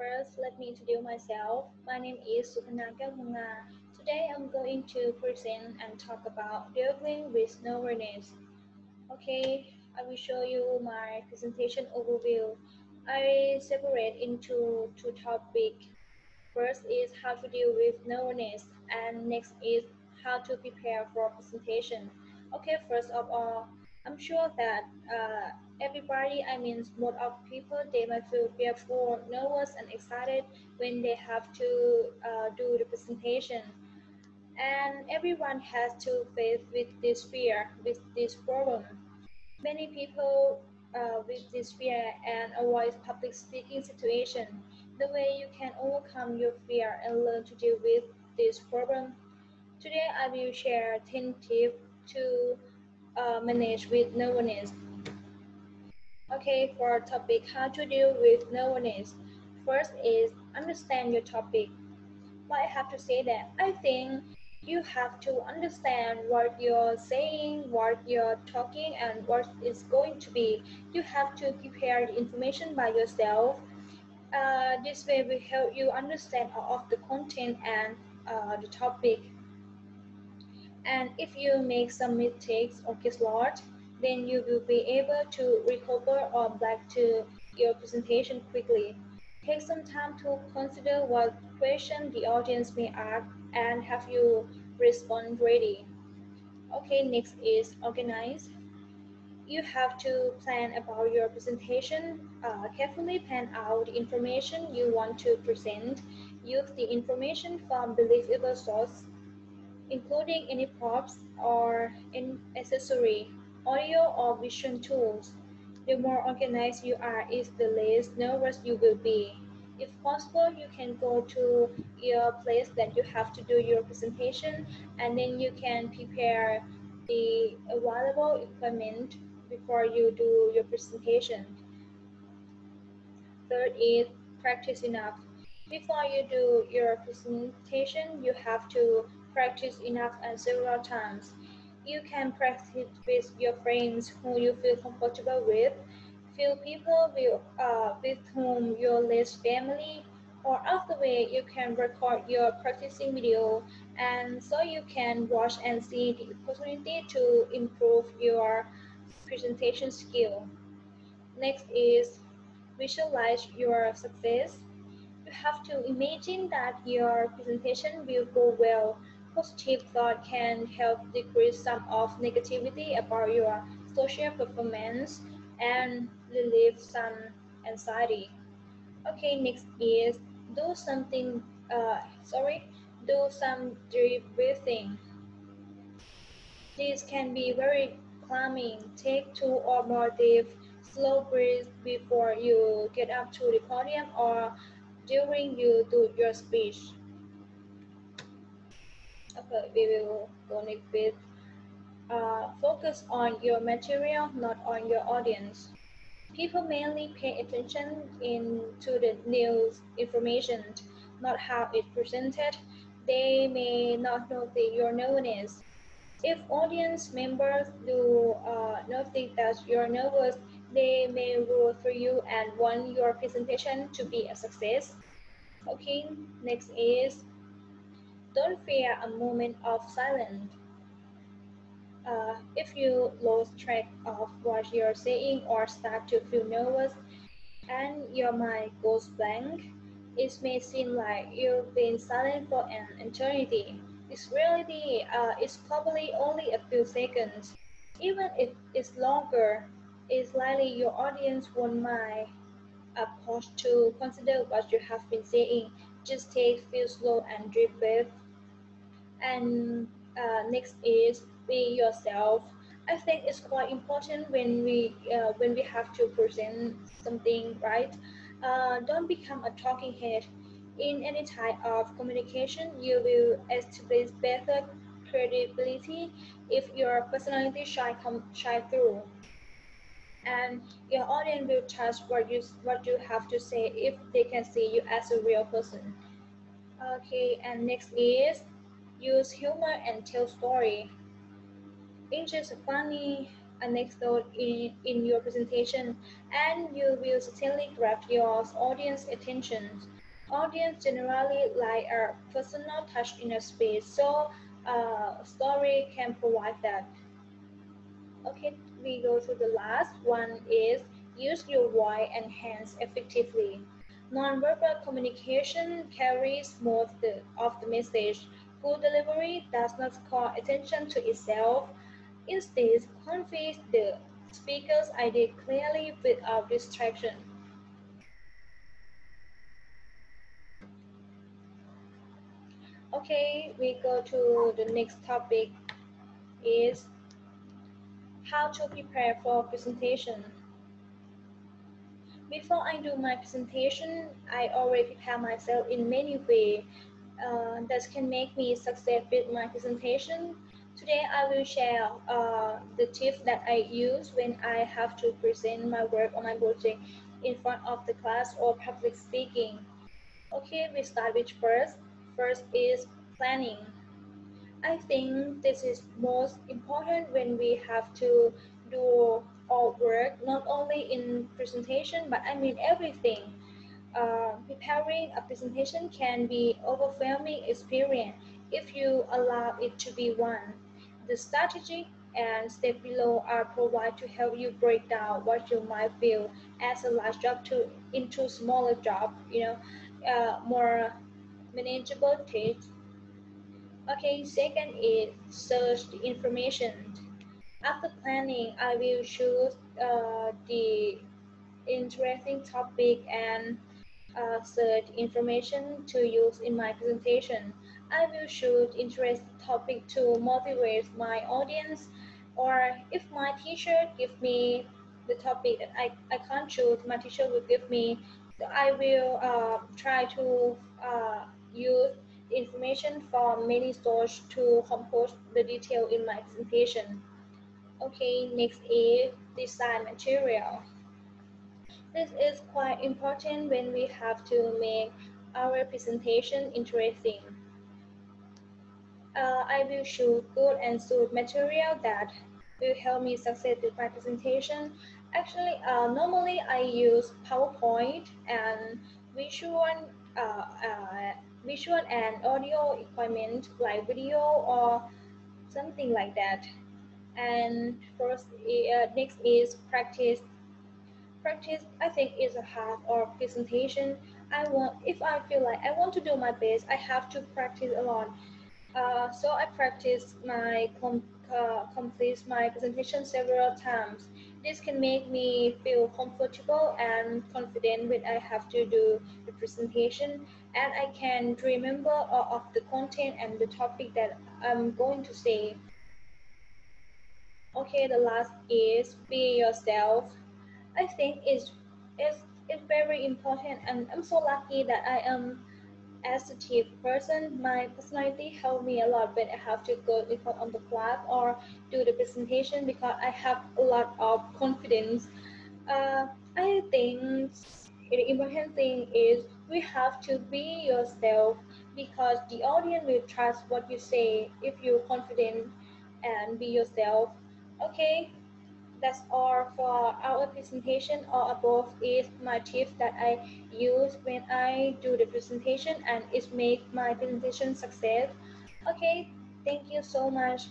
First, let me introduce myself. My name is Supanaka Munga. Today, I'm going to present and talk about dealing with nervousness. Okay, I will show you my presentation overview. I separate into two topics. First is how to deal with nervousness, and next is how to prepare for presentation. Okay, first of all, I'm sure that everybody, I mean, most of people, they might feel fearful, nervous, and excited when they have to do the presentation. And everyone has to face with this fear, with this problem. Many people with this fear and avoid public speaking situation. The way you can overcome your fear and learn to deal with this problem. Today I will share 10 tips to manage with nervousness. Okay, for topic how to deal with nervousness. First is understand your topic. Why I have to say that? I think you have to understand what you're saying, what you're talking, and what is going to be. You have to prepare the information by yourself. This way will help you understand all of the content and the topic. And if you make some mistakes or get lost, then you will be able to recover or back to your presentation quickly. Take some time to consider what question the audience may ask and have you respond ready. Okay, next is organize. You have to plan about your presentation. Carefully plan out the information you want to present. Use the information from believable source, including any props or an accessory, audio or visual tools. The more organized you are is the less nervous you will be. If possible, you can go to your place that you have to do your presentation and then you can prepare the available equipment before you do your presentation. Third is practice enough. Before you do your presentation, you have to practice enough and several times. You can practice with your friends who you feel comfortable with, few people with whom you're less family, or after way you can record your practicing video and so you can watch and see the opportunity to improve your presentation skill. Next is visualize your success. You have to imagine that your presentation will go well. Positive thought can help decrease some of negativity about your social performance and relieve some anxiety. Okay, next is do something, do some deep breathing. This can be very calming. Take 2 or more deep, slow breaths before you get up to the podium or during you do your speech. Okay, we will go next with focus on your material, not on your audience. People mainly pay attention to the news information, not how it's presented. They may not notice your nervousness. If audience members do notice that you're nervous, they may root for you and want your presentation to be a success. Okay, next is don't fear a moment of silence. If you lose track of what you're saying or start to feel nervous and your mind goes blank, it may seem like you've been silent for an eternity. It's reality, it's probably only a few seconds. Even if it's longer, it's likely your audience won't mind a pause to consider what you have been saying. Just take a few slow and deep breaths. And next is be yourself. I think it's quite important when we have to present something, right? Don't become a talking head. In any type of communication, you will establish better credibility if your personality shine through, and your audience will trust what you have to say if they can see you as a real person. Okay, and next is use humor and tell story. It's just funny. next note in your presentation, and you will certainly grab your audience attention. Audience generally like a personal touch in a space, so story can provide that. Okay, we go to the last one is use your voice and hands effectively. Nonverbal communication carries most of the message. Good delivery does not call attention to itself. Instead, conveys the speaker's idea clearly without distraction. Okay, we go to the next topic is how to prepare for presentation. Before I do my presentation, I already prepare myself in many ways that can make me succeed with my presentation. Today, I will share the tips that I use when I have to present my work or my project in front of the class or public speaking. Okay, we start with first. First is planning. I think this is most important when we have to do our work, not only in presentation, but I mean everything. Preparing a presentation can be overwhelming experience if you allow it to be one. The strategy and step below are provided to help you break down what you might feel as a large job into smaller job, more manageable tasks. Okay, second is search the information. After planning, I will choose the interesting topic and search information to use in my presentation. I will choose interest topic to motivate my audience, or if my teacher give me the topic that I can't choose, my teacher will give me, so I will try to use the information from many sources to compose the detail in my presentation. Okay, next is design material. This is quite important when we have to make our presentation interesting. I will choose good and suit material that will help me succeed with my presentation. Actually, normally I use PowerPoint and visual, uh, uh, visual and audio equipment like video or something like that. And first, next is practice. Practice, I think, is a half of presentation. If I feel like I want to do my best, I have to practice a lot. So I practice complete my presentation several times. This can make me feel comfortable and confident when I have to do the presentation, and I can remember all of the content and the topic that I'm going to say. Okay, the last is be yourself. I think it's very important, and I'm so lucky that I am assertive person. My personality helped me a lot when I have to go in front of the class or do the presentation because I have a lot of confidence. I think the important thing is we have to be yourself because the audience will trust what you say if you're confident and be yourself. Okay, that's all for our presentation. All above is my tips that I use when I do the presentation and it make my presentation success. Okay, thank you so much.